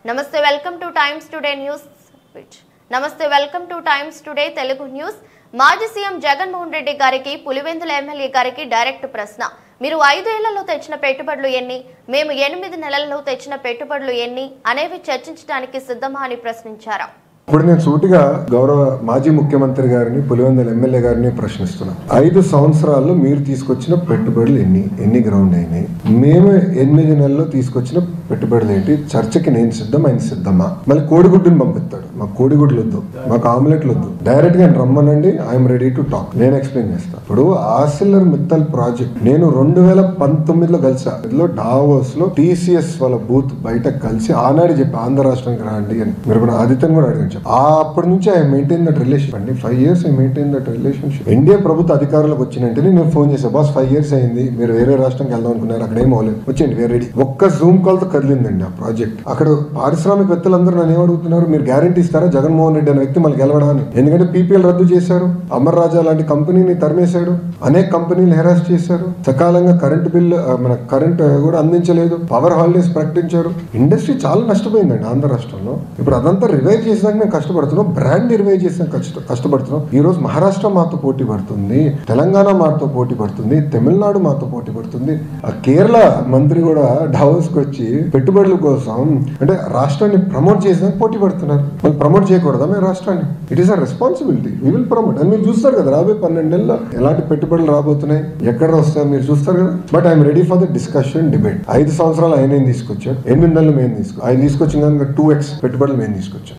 నమస్తే welcome to Times Today news. నమస్తే welcome to Times Today Telugu news. మాజీ CM Jaganmohan Reddy గారికి పులివెందుల ఎమ్మెల్యే గారికి డైరెక్ట్ ప్రశ్న. మీరు 5 ఏళ్లలో తెచ్చిన పెట్టుబడులు ఎన్ని, మేము 8 నెలల్లో తెచ్చిన పెట్టుబడులు ఎన్ని అనేవి చర్చించడానికి సిద్ధమా అని ప్రశ్నించారు. ఇప్పుడు నేను సూటిగా గౌరవ మాజీ ముఖ్యమంత్రి గారిని పులివెందుల ఎమ్మెల్యే గారిని ప్రశ్నిస్తున్నా. 5 సంవత్సరాల్లో మీరు తీసుకొచ్చిన పెట్టుబడులు ఎన్ని గ్రౌండ్ అయినాయి, మేము 8 నెలల్లో తీసుకొచ్చిన పెట్టుబడులు ఏంటి, చర్చకి నేను సిద్ధం, ఆయన సిద్ధమా? మళ్ళీ కోడిగుడ్డుని పంపిస్తాడు. మాకు కోడిగుడ్లు వద్దు, మాకు ఆమ్లెట్లు వద్దు, డైరెక్ట్ గా రమ్మనండి, ఐఎమ్ రెడీ టు టాక్, నేను ఎక్స్ప్లెయిన్ చేస్తాను. ఇప్పుడు ఆర్సిలర్ మిత్తల్ ప్రాజెక్ట్ నేను 2019లో కలిసా. ఇందులో డావోస్ లో TCS వాళ్ళ బూత్ బయట కలిసి ఆనాడు చెప్పి ఆంధ్ర రాష్ట్రానికి రాండి అని. మీరు ఆదిత్యని కూడా అడిగారు. అప్పటి నుంచి ఐ మెయింటైన్ దట్ రిలేషన్ అండి. 5 years I maintain that relationship. India ప్రభుత్వ అధికారులకు వచ్చినంటే నేను ఫోన్ చేసా, బాస్ 5 years అయింది, మీరు వేరే రాష్ట్రానికి వెళ్దాం అనుకున్నారు, అక్కడ ఏం అవ్వలేదు, వచ్చేయండి వేరే రెడీ. ఒక్క జూమ్ కాల్ తో కదిలిందండి ఆ ప్రాజెక్ట్. అక్కడ పారిశ్రామికవేత్తలందరూ నన్ను ఏమడుగుతున్నారు, మీరు గ్యారంటీ ఇస్తారా జగన్మోహన్ రెడ్డి అనే వ్యక్తి మళ్ళీ గెలవడాన్ని? ఎందుకంటే PPL రద్దు చేశారు, అమర్ రాజా లాంటి కంపెనీని తరిమేశాడు, అనేక కంపెనీలు హెరాస్ చేశారు, సకాలంగా కరెంట్ బిల్లు మన కరెంట్ కూడా అందించలేదు, పవర్ హాలిడేస్ ప్రకటించారు. ఇండస్ట్రీ చాలా నష్టపోయిందండి ఆంధ్ర రాష్ట్రంలో. ఇప్పుడు అదంతా రివైవ్ చేసినాక మేము కష్టపడుతున్నాం, బ్రాండ్ రివైవ్ చేసిన కష్టపడుతున్నాం. ఈ రోజు మహారాష్ట్ర మాతో పోటీ పడుతుంది, తెలంగాణ మాతో పోటీ పడుతుంది, తమిళనాడు మాతో పోటీ పడుతుంది. ఆ కేరళ మంత్రి కూడా డావోస్ కి వచ్చి పెట్టుబడుల కోసం అంటే రాష్ట్రాన్ని ప్రమోట్ చేసిన పోటీ పడుతున్నారు. మనం ప్రమోట్ చేయకూడదా మేము రాష్ట్రాన్ని? It is a responsibility, we will promote. అని మీరు చూస్తారు కదా రాబోయే 12 నెలల్లో ఎలాంటి పెట్టుబడులు రాబోతున్నాయి, ఎక్కడ వస్తాయో మీరు చూస్తారు కదా. But I'm ready for the discussion, debate. 5 సంవత్సరాలు ఆయన తీసుకొచ్చాడు, 8 నెలలు మేము తీసుకొచ్చాం, ఆయన తీసుకొచ్చిన 2x పెట్టుబడులు మేము తీసుకొచ్చాం.